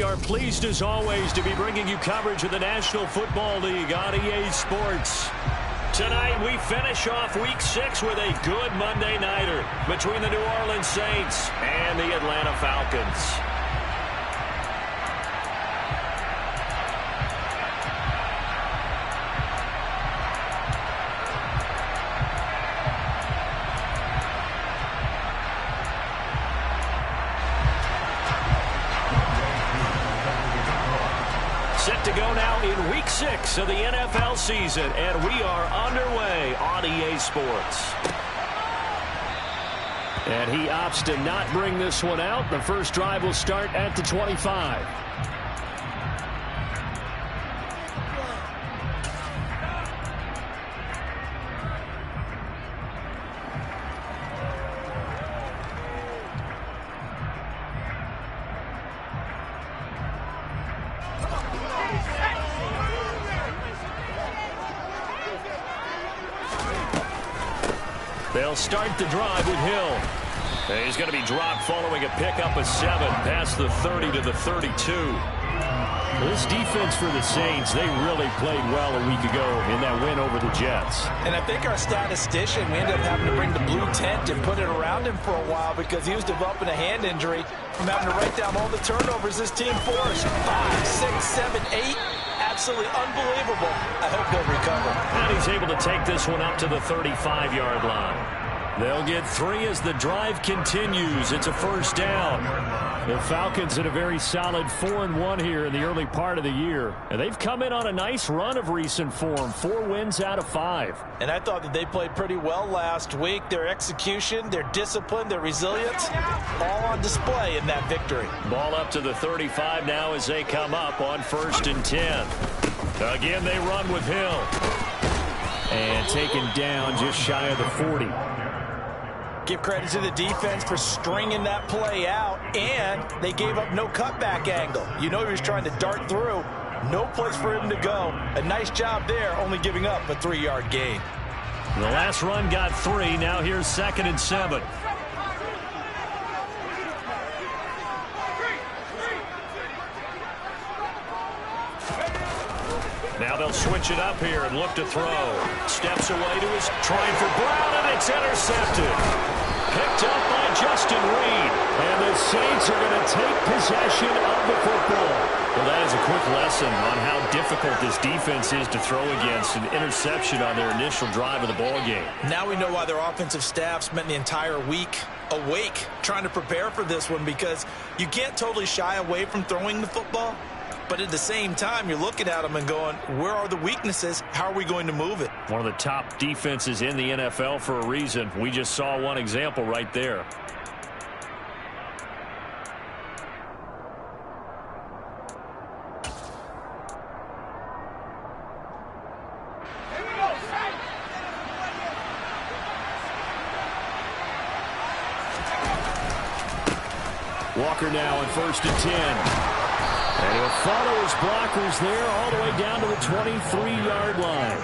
are pleased as always to be bringing you coverage of the National Football League on EA Sports. Tonight we finish off Week 6 with a good Monday nighter between the New Orleans Saints and the Atlanta Falcons. Set to go now in Week 6 of the NFL season, and we are underway on EA Sports. And he opts to not bring this one out. The first drive will start at the 25. They'll start the drive with Hill. And he's going to be dropped following a pickup of 7 past the 30 to the 32. This defense for the Saints, they really played well a week ago in that win over the Jets. And I think our statistician, we ended up having to bring the blue tent and put it around him for a while because he was developing a hand injury from having to write down all the turnovers this team forced. 5, 6, 7, 8. Absolutely unbelievable. I hope he'll recover. And he's able to take this one up to the 35-yard line. They'll get 3 as the drive continues. It's a first down. The Falcons in a very solid 4-1 here in the early part of the year. And they've come in on a nice run of recent form. 4 wins out of 5. And I thought that they played pretty well last week. Their execution, their discipline, their resilience, all on display in that victory. Ball up to the 35 now as they come up on 1st and 10. Again, they run with Hill. And taken down just shy of the 40. Give credit to the defense for stringing that play out, and they gave up no cutback angle. You know he was trying to dart through. No place for him to go. A nice job there, only giving up a 3-yard gain. The last run got 3. Now here's 2nd and 7. Now they'll switch it up here and look to throw. Steps away to his trying for Brown, and it's intercepted. Picked up by Justin Reed. And the Saints are going to take possession of the football. Well, that is a quick lesson on how difficult this defense is to throw against. An interception on their initial drive of the ball game. Now we know why their offensive staff spent the entire week awake trying to prepare for this one, because you can't totally shy away from throwing the football. But at the same time, you're looking at them and going, where are the weaknesses? How are we going to move it? One of the top defenses in the NFL for a reason. We just saw one example right there. Walker now on 1st and 10. And he'll follow his blockers there all the way down to the 23-yard line.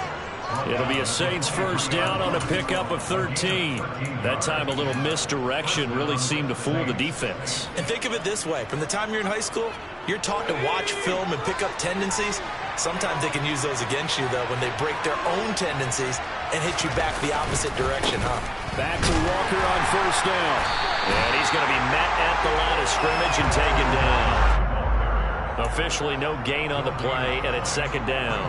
It'll be a Saints first down on a pickup of 13. That time a little misdirection really seemed to fool the defense. And think of it this way. From the time you're in high school, you're taught to watch film and pick up tendencies. Sometimes they can use those against you, though, when they break their own tendencies and hit you back the opposite direction, huh? Back to Walker on 1st down. And he's going to be met at the line of scrimmage and taken down. Officially no gain on the play, and it's 2nd down.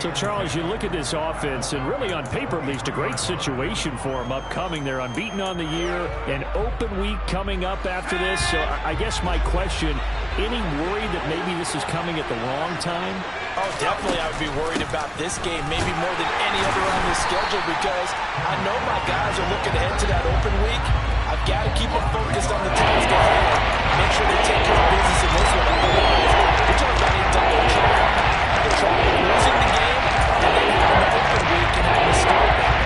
So, Charles, you look at this offense, and really on paper, at least, a great situation for them upcoming. They're unbeaten on the year, an open week coming up after this. So I guess my question, any worry that maybe this is coming at the wrong time? Oh, definitely I would be worried about this game, maybe more than any other on this schedule, because I know my guys are looking ahead to that open week. I've got to keep them focused on the task ahead. Make sure they take care of business in this one. Otherwise, we're talking about a double trap. The trap of losing the game and then having an open week and having to start that.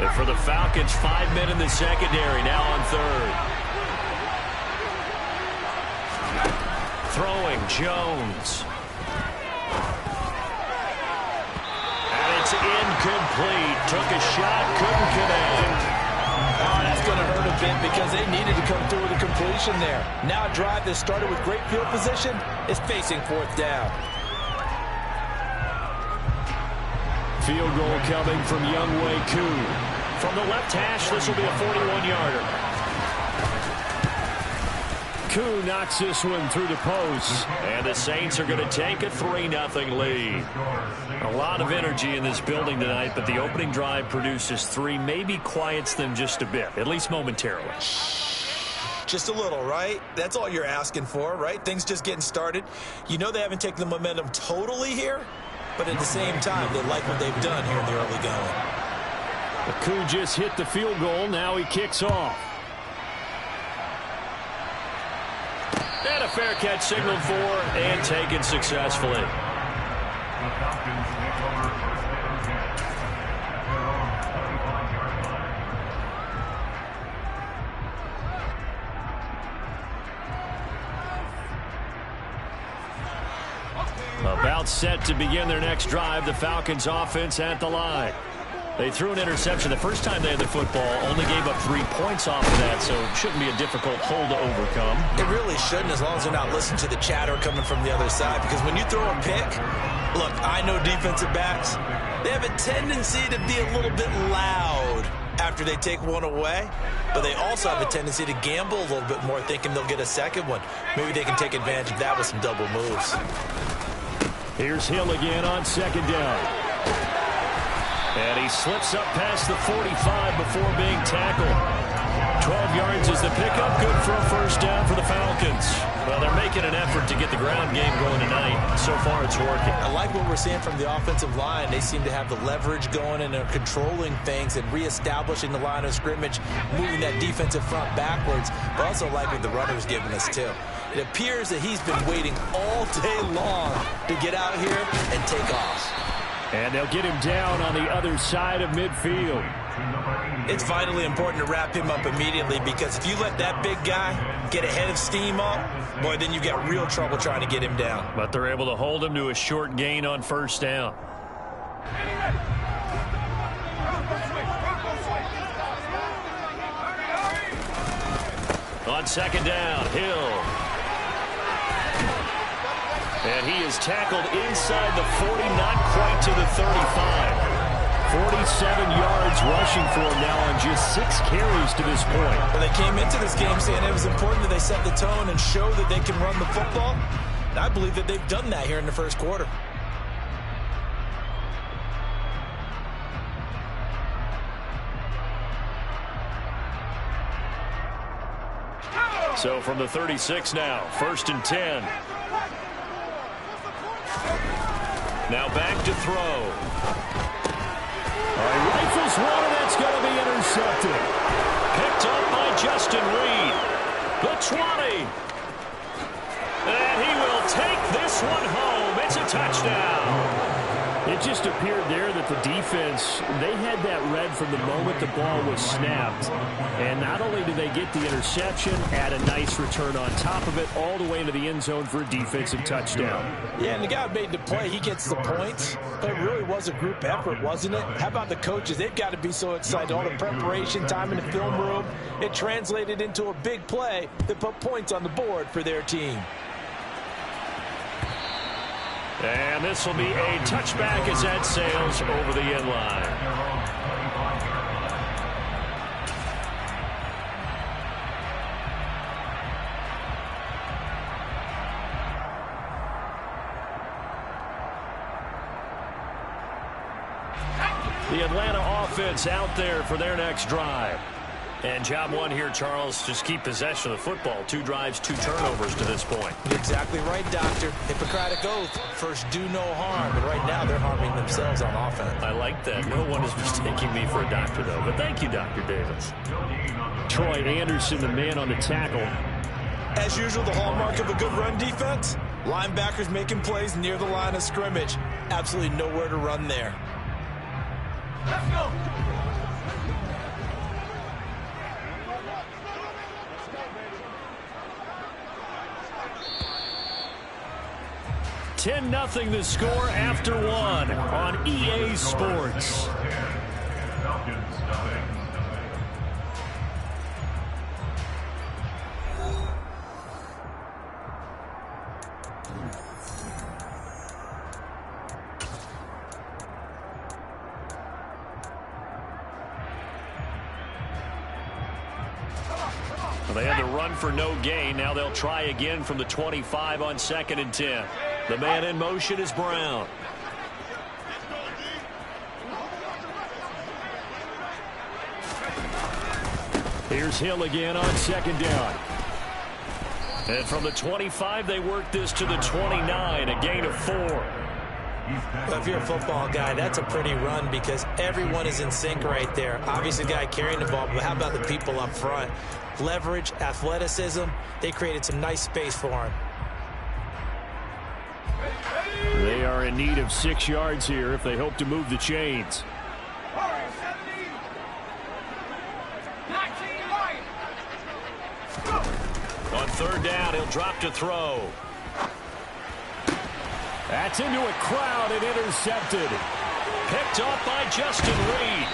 And for the Falcons, 5 men in the secondary, now on 3rd. Throwing, Jones. Incomplete. Took a shot, couldn't connect. Oh, that's going to hurt a bit because they needed to come through with a completion there. Now a drive that started with great field position is facing fourth down. Field goal coming from Younghoe Koo. From the left hash, this will be a 41-yarder. Koo knocks this one through the post. And the Saints are going to take a 3-0 lead. A lot of energy in this building tonight, but the opening drive produces 3, maybe quiets them just a bit, at least momentarily. Just a little, right? That's all you're asking for, right? Things just getting started. You know they haven't taken the momentum totally here, but at the same time, they like what they've done here in the early going. Koo just hit the field goal. Now he kicks off. And a fair catch signaled for and taken successfully. About set to begin their next drive, the Falcons offense at the line. They threw an interception the first time they had the football, only gave up 3 points off of that, so it shouldn't be a difficult hole to overcome. It really shouldn't, as long as they're not listening to the chatter coming from the other side, because when you throw a pick, look, I know defensive backs, they have a tendency to be a little bit loud after they take one away, but they also have a tendency to gamble a little bit more, thinking they'll get a second one. Maybe they can take advantage of that with some double moves. Here's Hill again on second down. And he slips up past the 45 before being tackled. 12 yards is the pickup. Good for a first down for the Falcons. Well, they're making an effort to get the ground game going tonight. So far, it's working. I like what we're seeing from the offensive line. They seem to have the leverage going, and they're controlling things and reestablishing the line of scrimmage, moving that defensive front backwards. But also like what the runner's giving us, too. It appears that he's been waiting all day long to get out here and take off. And they'll get him down on the other side of midfield. It's vitally important to wrap him up immediately, because if you let that big guy get ahead of steam up, boy, then you've got real trouble trying to get him down. But they're able to hold him to a short gain on first down. On second down, Hill. And he is tackled inside the 40, not quite to the 35. 47 yards rushing for him now on just 6 carries to this point. Well, they came into this game saying it was important that they set the tone and show that they can run the football. And I believe that they've done that here in the first quarter. So from the 36 now, 1st and 10. Now back to throw. All right, rifles one, and that's going to be intercepted. Picked up by Justin Reed. The 20. And he will take this one home. It's a touchdown. It just appeared there that the defense, they had that read from the moment the ball was snapped. And not only did they get the interception, add a nice return on top of it, all the way into the end zone for a defensive touchdown. Yeah, and the guy who made the play, he gets the points. But it really was a group effort, wasn't it? How about the coaches? They've got to be so excited. All the preparation time in the film room, it translated into a big play that put points on the board for their team. And this will be a touchback as that sails over the end line. The Atlanta offense out there for their next drive. And job one here, Charles, just keep possession of the football. 2 drives, 2 turnovers to this point. You're exactly right, Doctor. Hippocratic oath. First, do no harm. And right now, they're harming themselves on offense. I like that. No one is mistaking me for a doctor, though. But thank you, Dr. Davis. Troy Anderson, the man on the tackle. As usual, the hallmark of a good run defense, linebackers making plays near the line of scrimmage. Absolutely nowhere to run there. Let's go. 10-0 the score after one on EA Sports. They had to run for no gain. Now they'll try again from the 25 on 2nd and 10. The man in motion is Brown. Here's Hill again on 2nd down. And from the 25, they work this to the 29, a gain of 4. Well, if you're a football guy, that's a pretty run because everyone is in sync right there. Obviously, the guy carrying the ball, but how about the people up front? Leverage, athleticism, they created some nice space for him. They are in need of 6 yards here if they hope to move the chains. On 3rd down, he'll drop to throw. That's into a crowd and intercepted. Picked off by Justin Reed.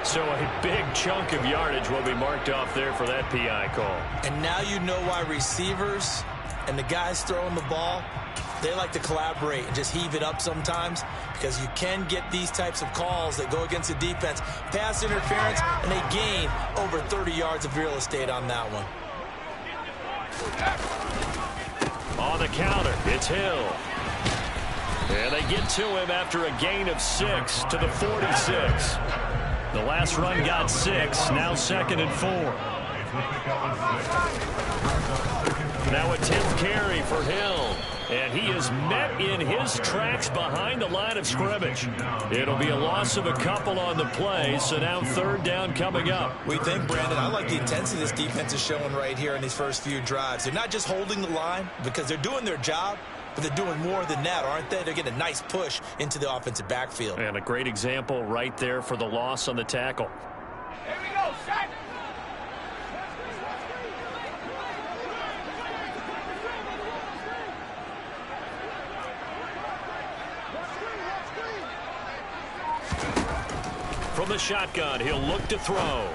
So a big chunk of yardage will be marked off there for that PI call. And now you know why receivers and the guys throwing the ball, they like to collaborate and just heave it up sometimes because you can get these types of calls that go against the defense. Pass interference, and they gain over 30 yards of real estate on that one. On the counter, it's Hill. And they get to him after a gain of 6 to the 46. The last run got 6, now 2nd and 4. Now a 10th carry for Hill. And he is met in his tracks behind the line of scrimmage. It'll be a loss of a couple on the play, so now 3rd down coming up. We think, Brandon, I like the intensity this defense is showing right here in these first few drives. They're not just holding the line because they're doing their job, but they're doing more than that, aren't they? They're getting a nice push into the offensive backfield. And a great example right there for the loss on the tackle. Here we go, set. From the shotgun, he'll look to throw.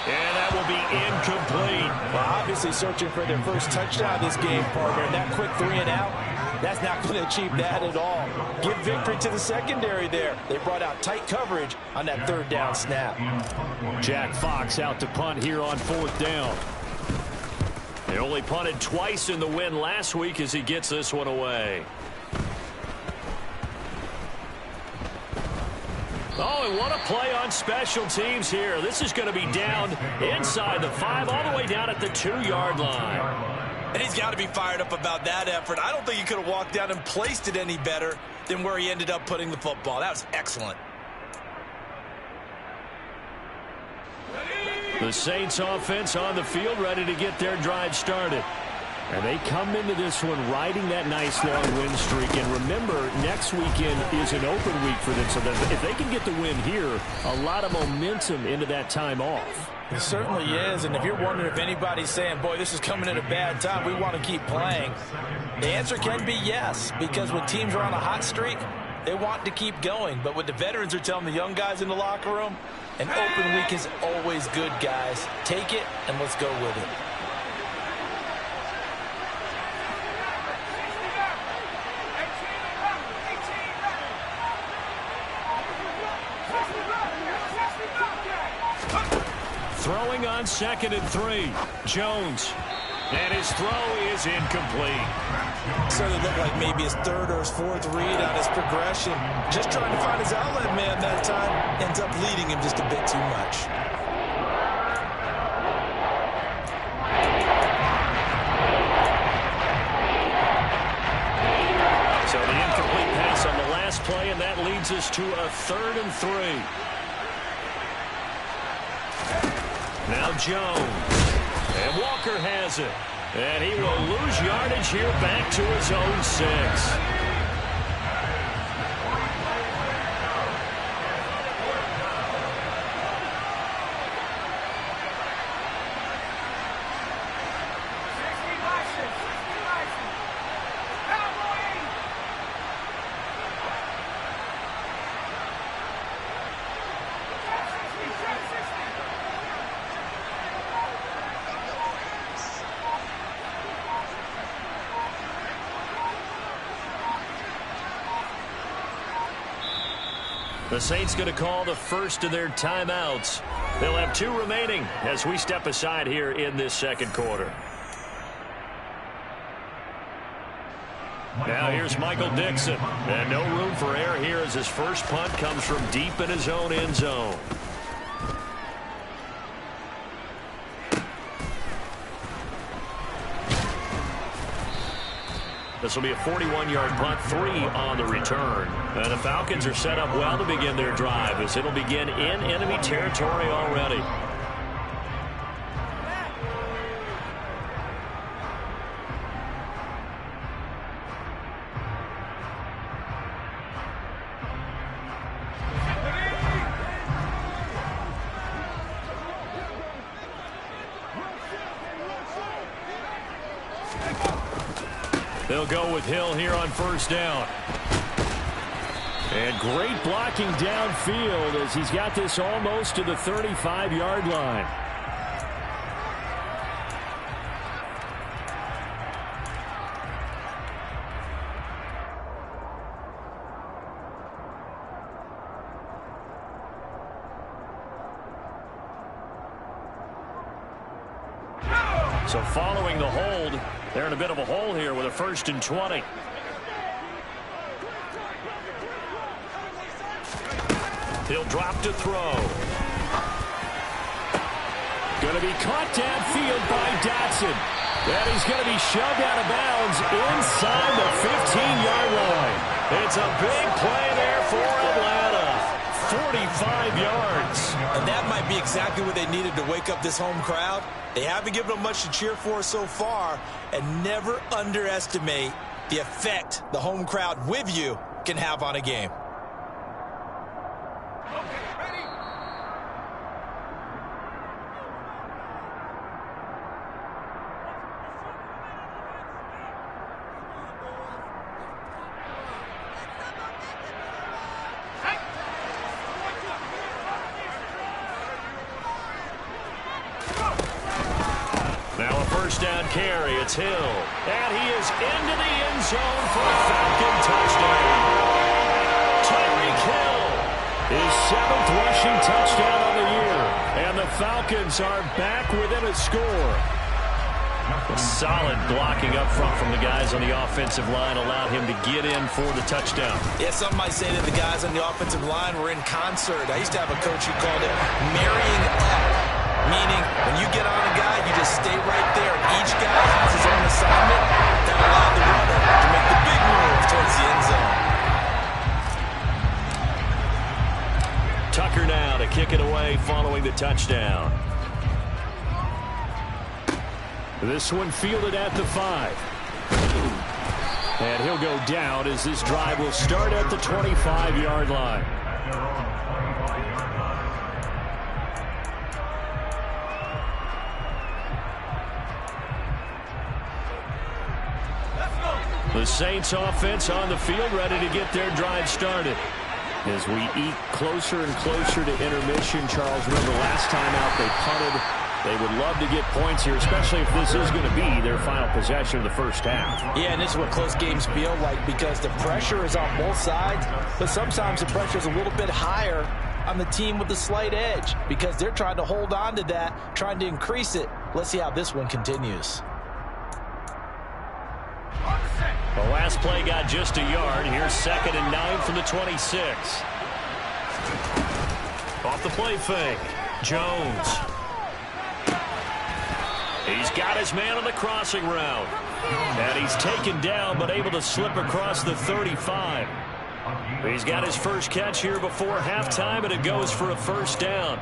And that will be incomplete. Well, obviously searching for their first touchdown this game, partner. And that quick 3 and out, that's not going to achieve that at all. Give victory to the secondary there. They brought out tight coverage on that 3rd down snap. Jack Fox out to punt here on 4th down. They only punted twice in the win last week as he gets this one away. Oh, and what a play on special teams here. This is going to be down inside the 5, all the way down at the 2-yard line. And he's got to be fired up about that effort. I don't think he could have walked down and placed it any better than where he ended up putting the football. That was excellent. The Saints offense on the field, ready to get their drive started. And they come into this one riding that nice long win streak. And remember, next weekend is an open week for them. So that if they can get the win here, a lot of momentum into that time off. It certainly is. And if you're wondering if anybody's saying, boy, this is coming at a bad time, we want to keep playing, the answer can be yes. Because when teams are on a hot streak, they want to keep going. But what the veterans are telling the young guys in the locker room, an open week is always good, guys. Take it and let's go with it. Throwing on 2nd and 3. Jones. And his throw is incomplete. So it looked like maybe his 3rd or his 4th read on his progression. Just trying to find his outlet man that time. Ends up leading him just a bit too much. So the incomplete pass on the last play, and that leads us to a 3rd and 3. Now Jones. And Walker has it. And he will lose yardage here back to his own 6. The Saints going to call the first of their timeouts. They'll have 2 remaining as we step aside here in this second quarter. Now here's Michael Dixon. And no room for error here as his first punt comes from deep in his own end zone. This will be a 41-yard punt, 3 on the return. And the Falcons are set up well to begin their drive as it'll begin in enemy territory already. They'll go with Hill here on first down. And great blocking downfield as he's got this almost to the 35-yard line. So following the hold, they're in a bit of a hole here with a 1st and 20. He'll drop to throw. Going to be caught downfield by Dotson. And he's going to be shoved out of bounds inside the 15-yard line. It's a big play there for Atlanta. 45 yards. And that might be exactly what they needed to wake up this home crowd. They haven't given them much to cheer for so far, and never underestimate the effect the home crowd with you can have on a game. Down carry, it's Hill. And he is into the end zone for a Falcon touchdown. Tyreek Hill, his 7th rushing touchdown of the year. And the Falcons are back within a score. Solid blocking up front from the guys on the offensive line allowed him to get in for the touchdown. Yeah, some might say that the guys on the offensive line were in concert. I used to have a coach who called it marrying up. Meaning, when you get on a guy, you just stay right there. Each guy has his own assignment. That allowed the runner to make the big move towards the end zone. Tucker now to kick it away following the touchdown. This one fielded at the 5. And he'll go down as this drive will start at the 25-yard line. The Saints offense on the field ready to get their drive started. As we eke closer and closer to intermission, Charles, remember last time out they punted. They would love to get points here, especially if this is going to be their final possession of the first half. Yeah, and this is what close games feel like because the pressure is on both sides, but sometimes the pressure is a little bit higher on the team with the slight edge because they're trying to hold on to that, trying to increase it. Let's see how this one continues. The last play got just a yard. Here's 2nd and 9 from the 26. Off the play fake. Jones. He's got his man on the crossing route. And he's taken down but able to slip across the 35. He's got his first catch here before halftime, and it goes for a first down.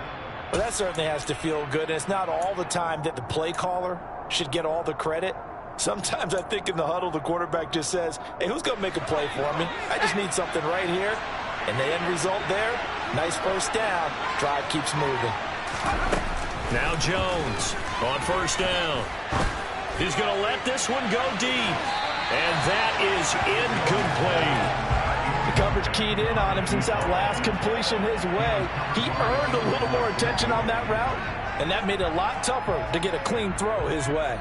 Well, that certainly has to feel good. And it's not all the time that the play caller should get all the credit. Sometimes I think in the huddle, the quarterback just says, hey, who's going to make a play for me? I just need something right here. And the end result there, nice first down. Drive keeps moving. Now Jones on first down. He's going to let this one go deep. And that is incomplete. The coverage keyed in on him since that last completion his way. He earned a little more attention on that route, and that made it a lot tougher to get a clean throw his way.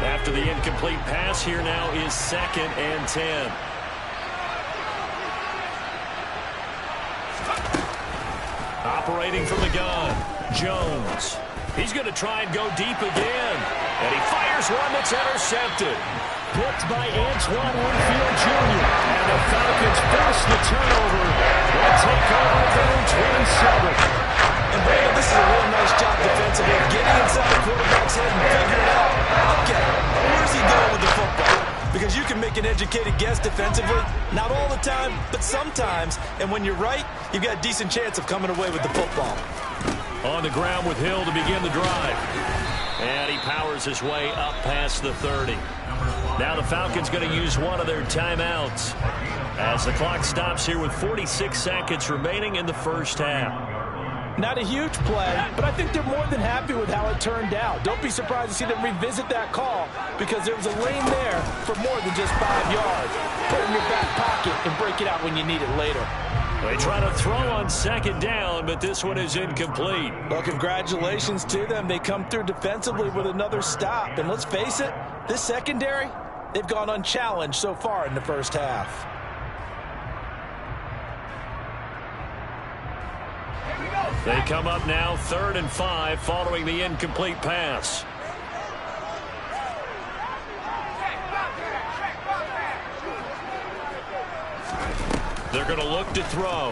After the incomplete pass, here now is 2nd and 10. Operating from the gun, Jones. He's going to try and go deep again. And he fires one that's intercepted. Picked by Antoine Winfield Jr. And the Falcons force the turnover. They'll take over their 27. And Brandon, this is a real nice job defensively, getting inside the quarterback's head and figuring out, okay, where's he going with the football? Because you can make an educated guess defensively, not all the time, but sometimes. And when you're right, you've got a decent chance of coming away with the football. On the ground with Hill to begin the drive. And he powers his way up past the 30. Now the Falcons going to use one of their timeouts as the clock stops here with 46 seconds remaining in the first half. Not a huge play, but I think they're more than happy with how it turned out. Don't be surprised to see them revisit that call because there was a lane there for more than just 5 yards. Put it in your back pocket and break it out when you need it later. They try to throw on second down, but this one is incomplete. Well, congratulations to them. They come through defensively with another stop. And let's face it, this secondary, they've gone unchallenged so far in the first half. They come up now 3rd and 5 following the incomplete pass. They're going to look to throw.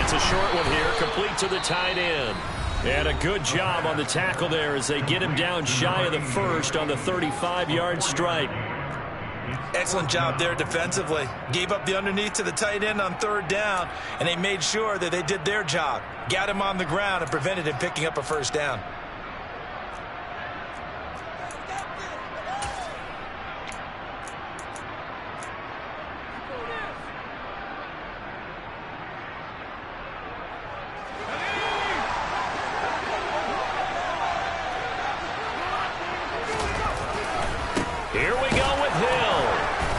It's a short one here, complete to the tight end. And a good job on the tackle there as they get him down shy of the first on the 35-yard stripe. Excellent job there defensively. Gave up the underneath to the tight end on 3rd down, and they made sure that they did their job. Got him on the ground and prevented him picking up a first down. Here we go with Hill.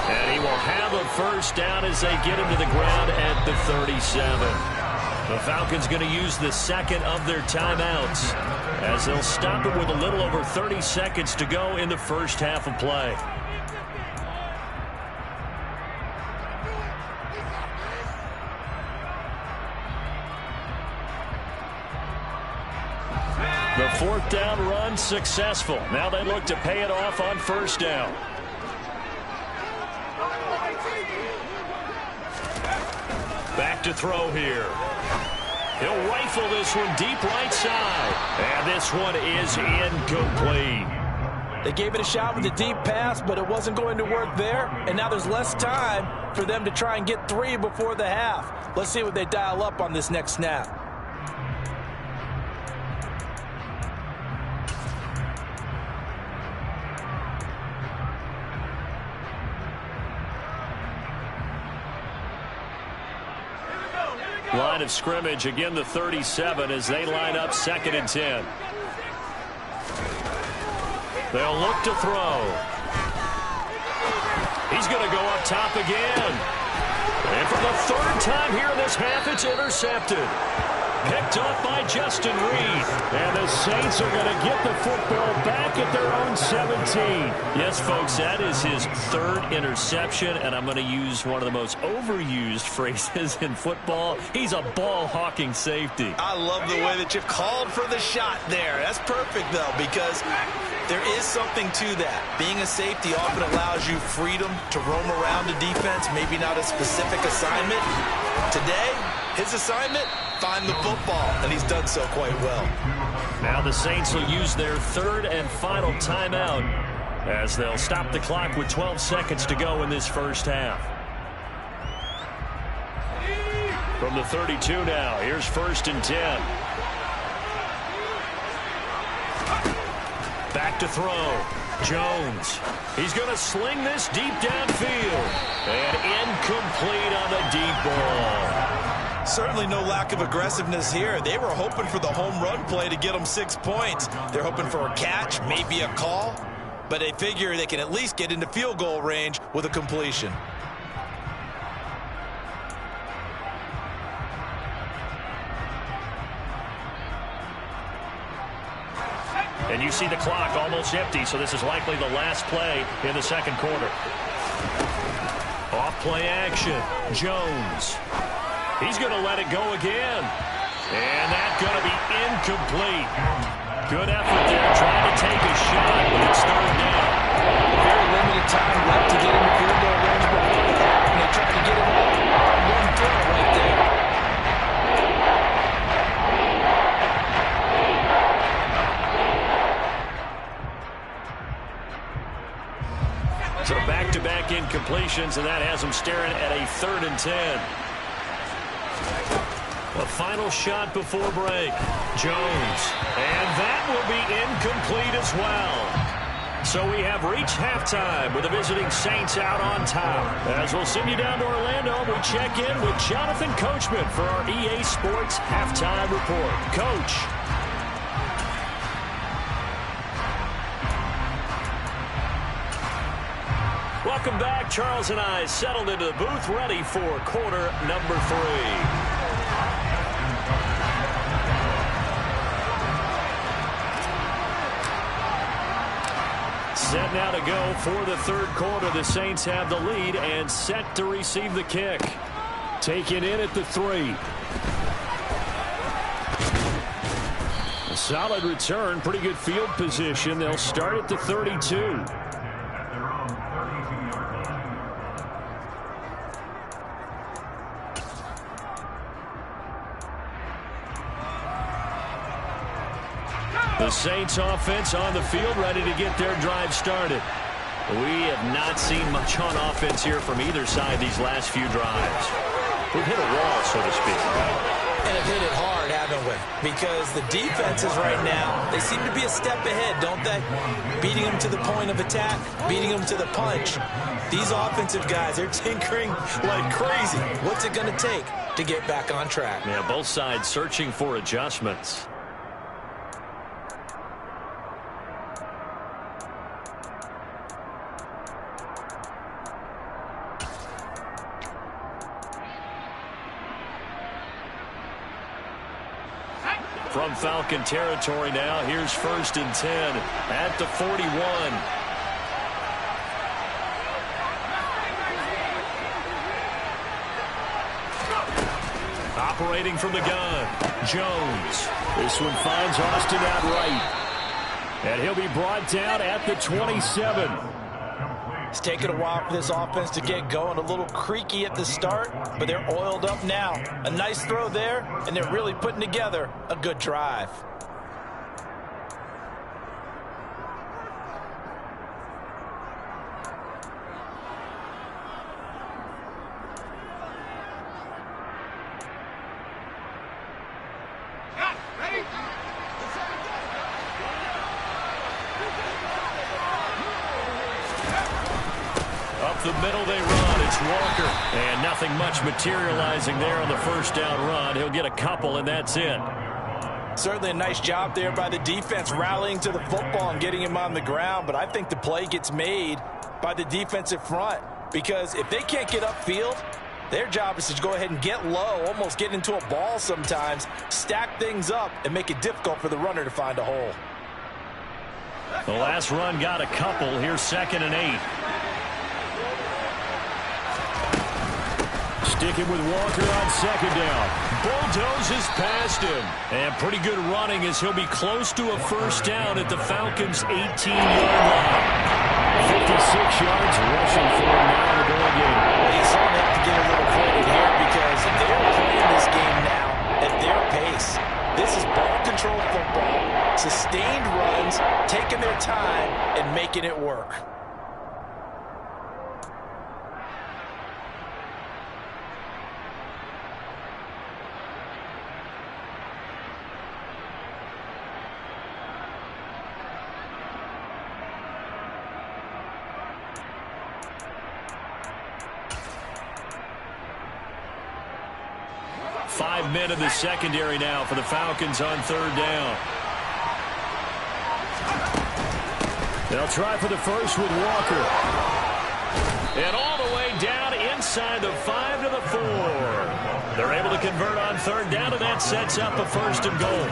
And he will have a first down as they get him to the ground at the 37. The Falcons going to use the second of their timeouts as they'll stop it with a little over 30 seconds to go in the first half of play. The 4th down run successful. Now they look to pay it off on first down. Back to throw here. He'll rifle this one deep right side. And this one is incomplete. They gave it a shot with a deep pass, but it wasn't going to work there. And now there's less time for them to try and get 3 before the half. Let's see what they dial up on this next snap. Line of scrimmage, again the 37 as they line up 2nd and 10. They'll look to throw. He's going to go up top again. And for the 3rd time here in this half, it's intercepted. Picked off by Justin Reed. And the Saints are going to get the football back at their own 17. Yes, folks, that is his 3rd interception, and I'm going to use one of the most overused phrases in football. He's a ball-hawking safety. I love the way that you called for the shot there. That's perfect, though, because there is something to that. Being a safety often allows you freedom to roam around the defense, maybe not a specific assignment. Today, his assignment, find the football, and he's done so quite well. Now the Saints will use their 3rd and final timeout as they'll stop the clock with 12 seconds to go in this first half. From the 32 now, here's 1st and 10. Back to throw. Jones. He's going to sling this deep downfield. And incomplete on the deep ball. Certainly no lack of aggressiveness here. They were hoping for the home run play to get them 6 points. They're hoping for a catch, maybe a call, but they figure they can at least get into field goal range with a completion. And you see the clock almost empty, so this is likely the last play in the second quarter. Off play action. Jones. He's going to let it go again. And that's going to be incomplete. Good effort there, trying to take a shot, but it's third down. Very limited time left to get in the field goal range before that, and they tried to get it all on one throw right there. So back-to-back incompletions, and that has them staring at a 3rd and 10. A final shot before break. Jones. And that will be incomplete as well. So we have reached halftime with the visiting Saints out on top. As we'll send you down to Orlando, we check in with Jonathan Coachman for our EA Sports Halftime Report. Coach. Welcome back. Charles and I settled into the booth, ready for quarter number 3. Set now to go for the 3rd quarter. The Saints have the lead and set to receive the kick. Taken in at the 3. A solid return, pretty good field position. They'll start at the 32. The Saints offense on the field, ready to get their drive started. We have not seen much on offense here from either side these last few drives. We've hit a wall, so to speak. And have hit it hard, haven't we? Because the defenses right now, they seem to be a step ahead, don't they? Beating them to the point of attack, beating them to the punch. These offensive guys, they're tinkering like crazy. What's it going to take to get back on track? Yeah, both sides searching for adjustments. From Falcon territory now, here's 1st and 10 at the 41. Operating from the gun, Jones. This one finds Austin out right. And he'll be brought down at the 27. It's taken a while for this offense to get going. A little creaky at the start, but they're oiled up now. A nice throw there, and they're really putting together a good drive. The middle they run. It's Walker. And nothing much materializing there on the 1st down run. He'll get a couple, and that's it. Certainly a nice job there by the defense rallying to the football and getting him on the ground. But I think the play gets made by the defensive front. Because if they can't get upfield, their job is to go ahead and get low, almost get into a ball sometimes, stack things up, and make it difficult for the runner to find a hole. The last run got a couple. Here's 2nd and 8. Sticking with Walker on 2nd down. Bulldozes past him. And pretty good running as he'll be close to a 1st down at the Falcons' 18-yard line. 56 yards rushing for him now in the ball game. He's going to have to get a little credit here because they're playing this game now at their pace. This is ball control football, sustained runs, taking their time and making it work. Five men in the secondary now for the Falcons on 3rd down. They'll try for the first with Walker. And all the way down inside the 5 to the 4. They're able to convert on 3rd down, and that sets up a 1st and goal.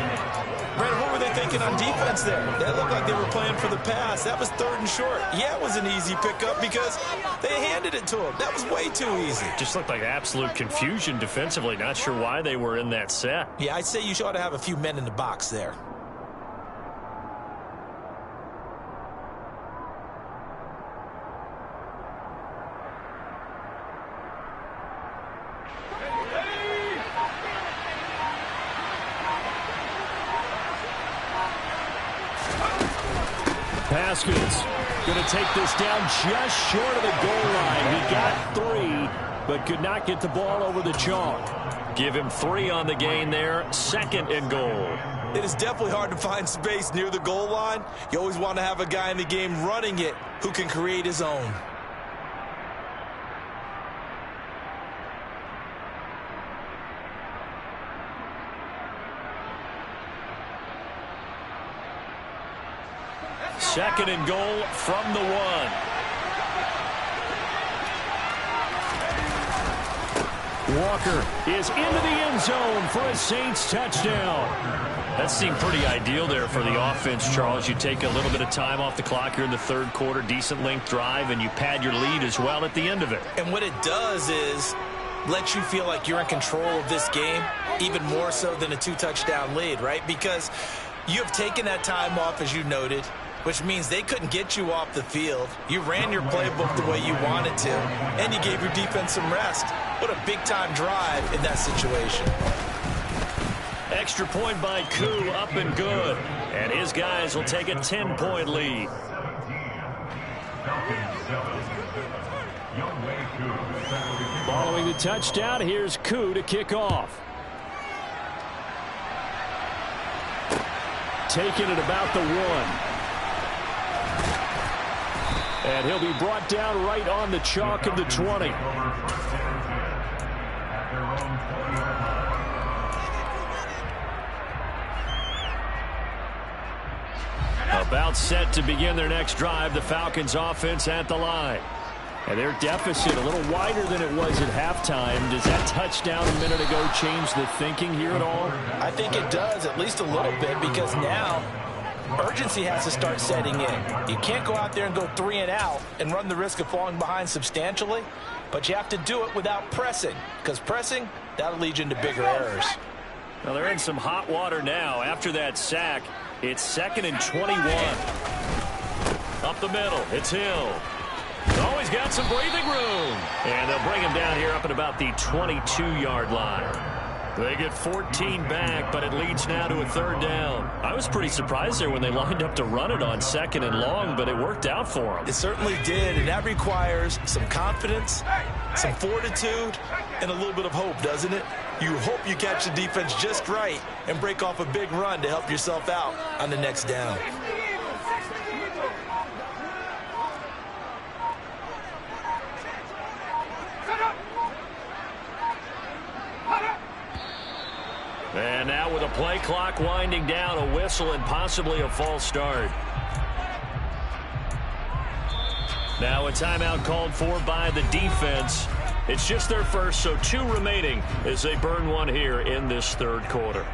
Brandon, what were they thinking on defense there? That looked like they were playing for the pass. That was 3rd and short. Yeah, it was an easy pickup because they handed it to him. That was way too easy. Just looked like absolute confusion defensively. Not sure why they were in that set. Yeah, I'd say you ought to have a few men in the box there. Haskins going to take this down just short of the goal line. He got 3, but could not get the ball over the chalk. Give him 3 on the gain there. 2nd and goal. It is definitely hard to find space near the goal line. You always want to have a guy in the game running it who can create his own. Second and goal from the 1. Walker is into the end zone for a Saints touchdown. That seemed pretty ideal there for the offense, Charles. You take a little bit of time off the clock here in the 3rd quarter, decent length drive, and you pad your lead as well at the end of it. And what it does is let you feel like you're in control of this game, even more so than a 2-touchdown lead, right? Because you have taken that time off, as you noted, which means they couldn't get you off the field. You ran your playbook the way you wanted to, and you gave your defense some rest. What a big-time drive in that situation. Extra point by Koo, up and good. And his guys will take a 10-point lead. Following the touchdown, here's Koo to kick off. Taking it about the 1. And he'll be brought down right on the chalk of the 20. About set to begin their next drive, the Falcons offense at the line. And their deficit a little wider than it was at halftime. Does that touchdown a minute ago change the thinking here at all? I think it does, at least a little bit, because now urgency has to start setting in. You can't go out there and go 3 and out and run the risk of falling behind substantially, but you have to do it without pressing, because pressing, that'll lead you into bigger errors. Well, they're in some hot water now. After that sack, it's 2nd and 21. Up the middle, it's Hill. Oh, he's got some breathing room. And they'll bring him down here up at about the 22-yard line. They get 14 back, but it leads now to a 3rd down. I was pretty surprised there when they lined up to run it on 2nd and long, but it worked out for them. It certainly did, and that requires some confidence, some fortitude, and a little bit of hope, doesn't it? You hope you catch the defense just right and break off a big run to help yourself out on the next down. And now with a play clock winding down, a whistle and possibly a false start. Now a timeout called for by the defense. It's just their first, so 2 remaining as they burn one here in this 3rd quarter.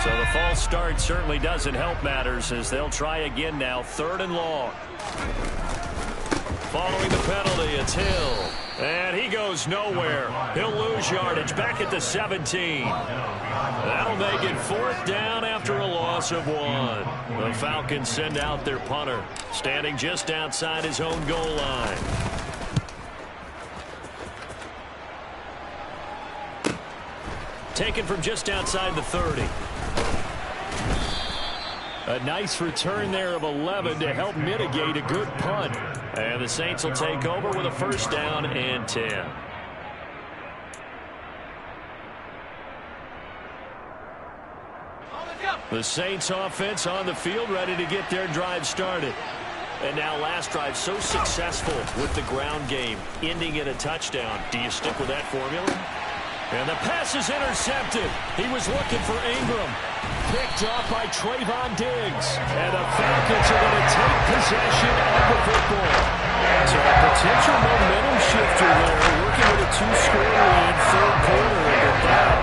So the false start certainly doesn't help matters as they'll try again now, 3rd and long. Following the penalty, it's Hill. And he goes nowhere. He'll lose yardage back at the 17. That'll make it 4th down after a loss of 1. The Falcons send out their punter, standing just outside his own goal line. Taken from just outside the 30. A nice return there of 11 to help mitigate a good punt. And the Saints will take over with a 1st down and 10. The Saints offense on the field ready to get their drive started. And now last drive so successful with the ground game, ending in a touchdown. Do you stick with that formula? And the pass is intercepted. He was looking for Ingram. Picked off by Trayvon Diggs. And the Falcons are going to take possession of the football. So a potential momentum shifter there, working with a 2-score lead, third quarter, but that,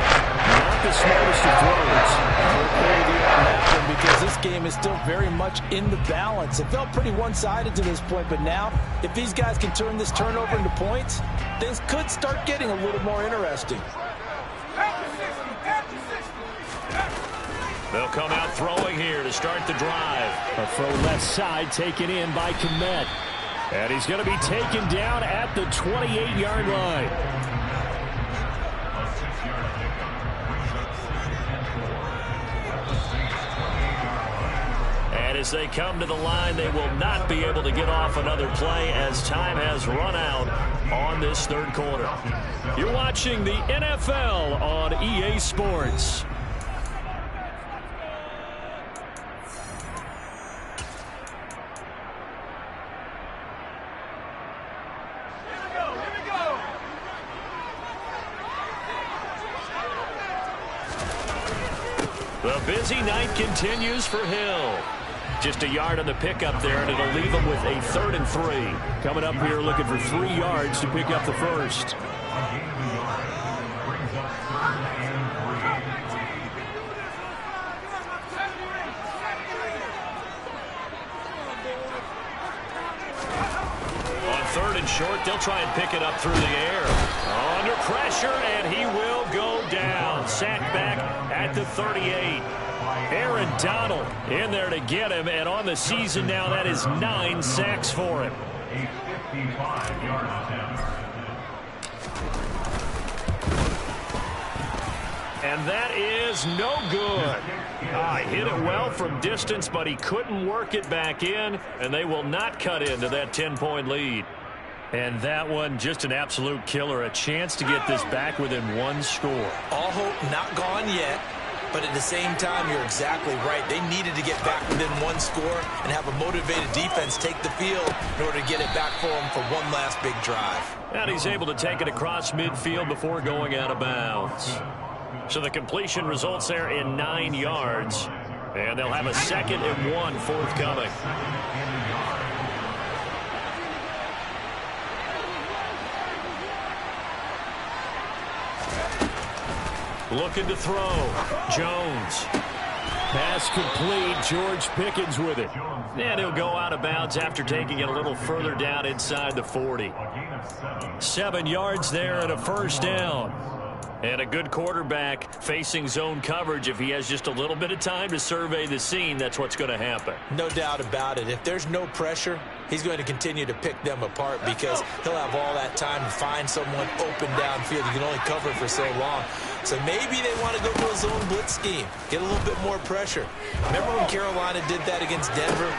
not the smartest of throws. I'll agree with you on that one because this game is still very much in the balance. It felt pretty one-sided to this point, but now, if these guys can turn this turnover into points, things could start getting a little more interesting. They'll come out throwing here to start the drive. A throw left side taken in by Kmet. And he's going to be taken down at the 28-yard line. And as they come to the line, they will not be able to get off another play as time has run out on this third quarter. You're watching the NFL on EA Sports. The busy night continues for Hill. Just a yard on the pickup there, and it'll leave them with a 3rd and 3. Coming up here looking for 3 yards to pick up the first. On 3rd and short, they'll try and pick it up through the air. Under pressure, and he will go down. Sacked back at the 38. Aaron Donald in there to get him, and on the season now, that is 9 sacks for him. And that is no good. Hit it well from distance, but he couldn't work it back in, and they will not cut into that 10-point lead. And that one, just an absolute killer. A chance to get this back within 1 score. All hope not gone yet, but at the same time, you're exactly right. They needed to get back within 1 score and have a motivated defense take the field in order to get it back for them for one last big drive. And he's able to take it across midfield before going out of bounds. So the completion results there in 9 yards, and they'll have a 2nd and 1 forthcoming. Looking to throw. Jones. Pass complete. George Pickens with it. And he'll go out of bounds after taking it a little further down inside the 40. 7 yards there and a first down. And a good quarterback facing zone coverage. If he has just a little bit of time to survey the scene, that's what's going to happen. No doubt about it. If there's no pressure, he's going to continue to pick them apart because he'll have all that time to find someone open downfield. You can only cover for so long. So maybe they want to go to a zone blitz scheme, get a little bit more pressure. Remember when Carolina did that against Denver?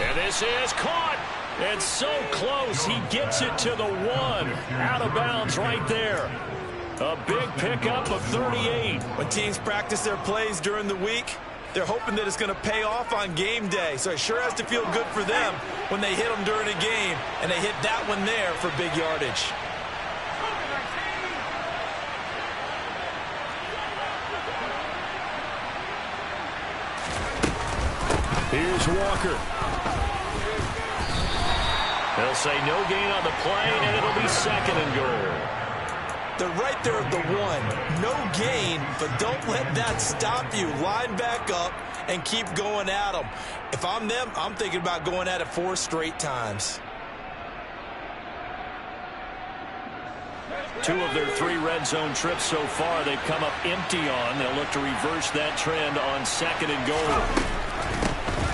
And this is caught. It's so close. He gets it to the 1. Out of bounds right there. A big pickup of 38. When teams practice their plays during the week, they're hoping that it's going to pay off on game day. So it sure has to feel good for them when they hit them during a game, and they hit that one there for big yardage. Here's Walker. They'll say no gain on the play, and it'll be 2nd and goal. They're right there at the 1. No gain, but don't let that stop you. Line back up and keep going at them. If I'm them, I'm thinking about going at it 4 straight times. 2 of their 3 red zone trips so far, they've come up empty on. They'll look to reverse that trend on 2nd and goal.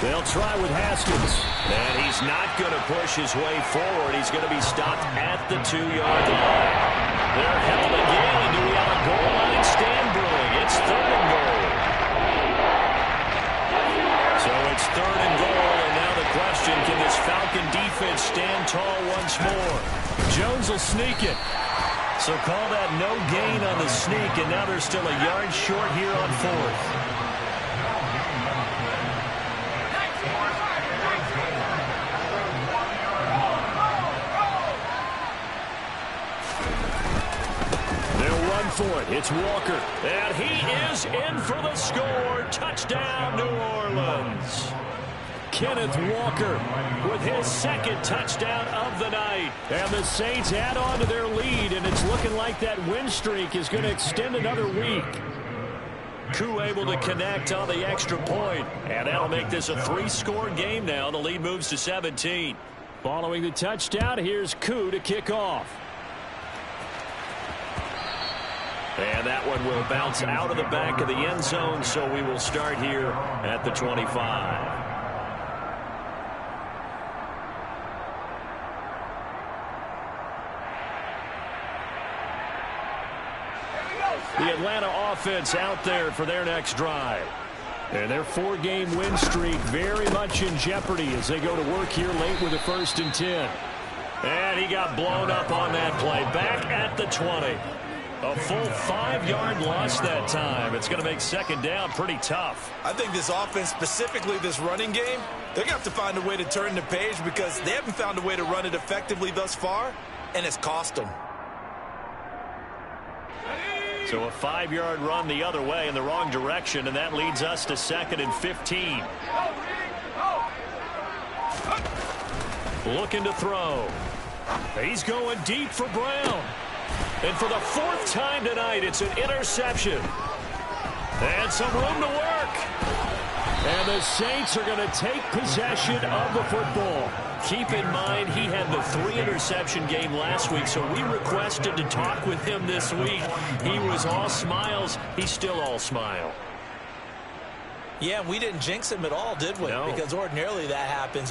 They'll try with Haskins. And he's not going to push his way forward. He's going to be stopped at the 2-yard line. They're held again. Do we have a goal line stand brewing? It's 3rd and goal. So it's 3rd and goal, and now the question, can this Falcon defense stand tall once more? Jones will sneak it. So call that no gain on the sneak, and now they're still a yard short here on 4th. For it. It's Walker. And he is in for the score. Touchdown, New Orleans. Kenneth Walker with his second touchdown of the night. And the Saints add on to their lead, and it's looking like that win streak is going to extend another week. Koo able to connect on the extra point, and that'll make this a 3-score game now. The lead moves to 17. Following the touchdown, here's Koo to kick off. And that one will bounce out of the back of the end zone, so we will start here at the 25. The Atlanta offense out there for their next drive. And their 4-game win streak very much in jeopardy as they go to work here late with a 1st and 10. And he got blown up on that play. Back at the 20. A full 5-yard loss that time. It's going to make second down pretty tough. I think this offense, specifically this running game, they're going to have to find a way to turn the page because they haven't found a way to run it effectively thus far, and it's cost them. So a 5-yard run the other way in the wrong direction, and that leads us to 2nd and 15. Looking to throw. He's going deep for Brown. And for the 4th time tonight, it's an interception. And some room to work. And the Saints are going to take possession of the football. Keep in mind, he had the 3-interception game last week, so we requested to talk with him this week. He was all smiles. He's still all smile. Yeah, we didn't jinx him at all, did we? No. Because ordinarily that happens,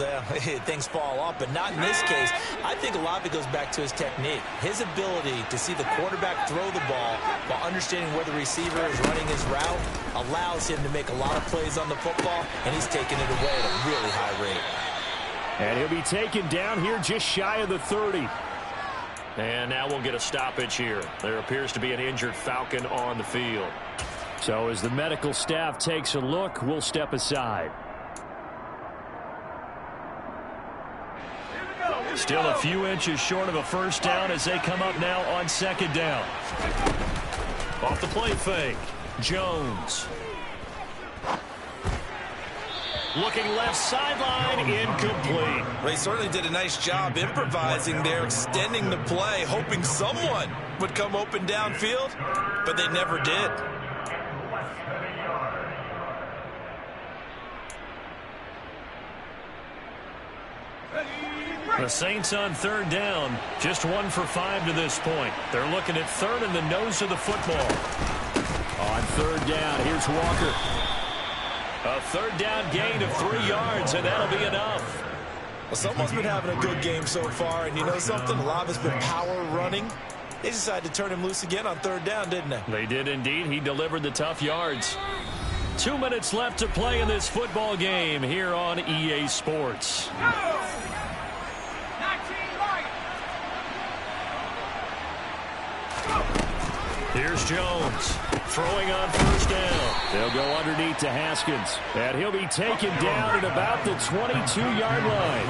things fall off, but not in this case. I think a lot of it goes back to his technique. His ability to see the quarterback throw the ball while understanding where the receiver is running his route allows him to make a lot of plays on the football, and he's taking it away at a really high rate. And he'll be taken down here just shy of the 30. And now we'll get a stoppage here. There appears to be an injured Falcon on the field. So as the medical staff takes a look, we'll step aside. Still a few inches short of a 1st down as they come up now on 2nd down. Off the play fake. Jones. Looking left sideline, incomplete. They certainly did a nice job improvising there, extending the play, hoping someone would come open downfield, but they never did. The Saints on 3rd down, just 1 for 5 to this point. They're looking at 3rd and the nose of the football. On 3rd down, here's Walker. A 3rd down gain of 3 yards, and that'll be enough. Well, someone's been having a good game so far, and you know something? A lot of it's been power running. They decided to turn him loose again on 3rd down, didn't they? They did indeed. He delivered the tough yards. 2 minutes left to play in this football game here on EA Sports. Here's Jones throwing on 1st down. They'll go underneath to Haskins. And he'll be taken down at about the 22-yard line.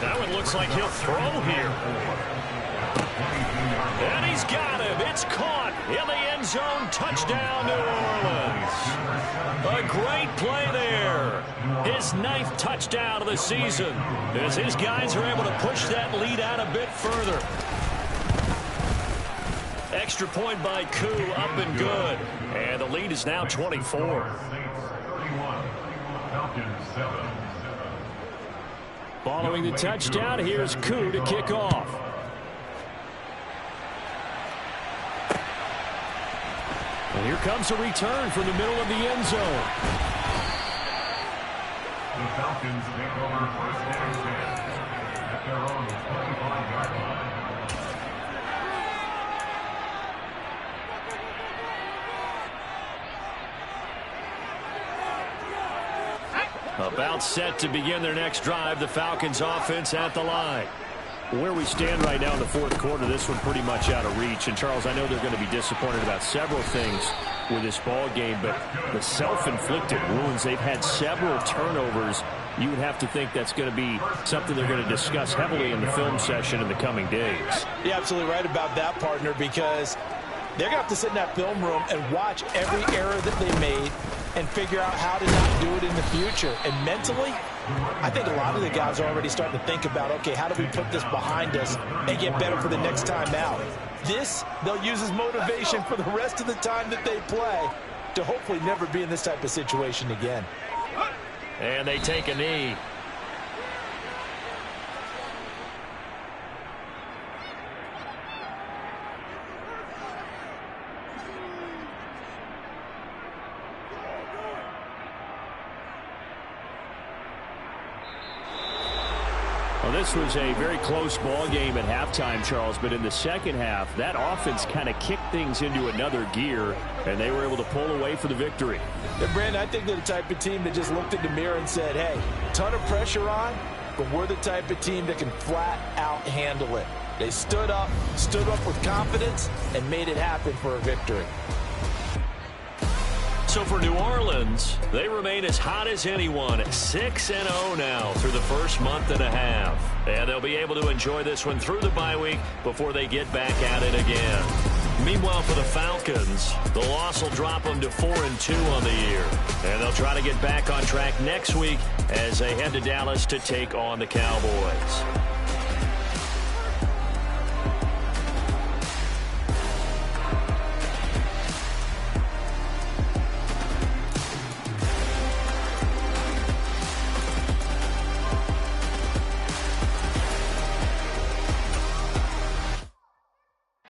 That one looks like he'll throw here. And he's got him. It's caught in the end zone. Touchdown, New Orleans. A great play there. His 9th touchdown of the season as his guys are able to push that lead out a bit further. Extra point by Koo, up and good. And the lead is now 24. Following the touchdown, here's Koo to kick off. And here comes a return from the middle of the end zone. The Falcons take over 1st and 10 at their own 25-yard line. About set to begin their next drive, the Falcons offense at the line. Where we stand right now in the 4th quarter, this one pretty much out of reach. And, Charles, I know they're going to be disappointed about several things with this ball game, but the self-inflicted wounds, they've had several turnovers. You would have to think that's going to be something they're going to discuss heavily in the film session in the coming days. You're absolutely right about that, partner, because they're going to have to sit in that film room and watch every error that they made, and figure out how to not do it in the future. And mentally, I think a lot of the guys are already starting to think about, okay, how do we put this behind us and get better for the next time out? This, they'll use as motivation for the rest of the time that they play to hopefully never be in this type of situation again. And they take a knee. Well, this was a very close ball game at halftime, Charles, but in the second half, that offense kind of kicked things into another gear, and they were able to pull away for the victory. Yeah, Brandon, I think they're the type of team that just looked in the mirror and said, hey, ton of pressure on, but we're the type of team that can flat out handle it. They stood up with confidence, and made it happen for a victory. So for New Orleans, they remain as hot as anyone at 6-0 now through the first month and a half. And they'll be able to enjoy this one through the bye week before they get back at it again. Meanwhile, for the Falcons, the loss will drop them to 4-2 on the year. And they'll try to get back on track next week as they head to Dallas to take on the Cowboys.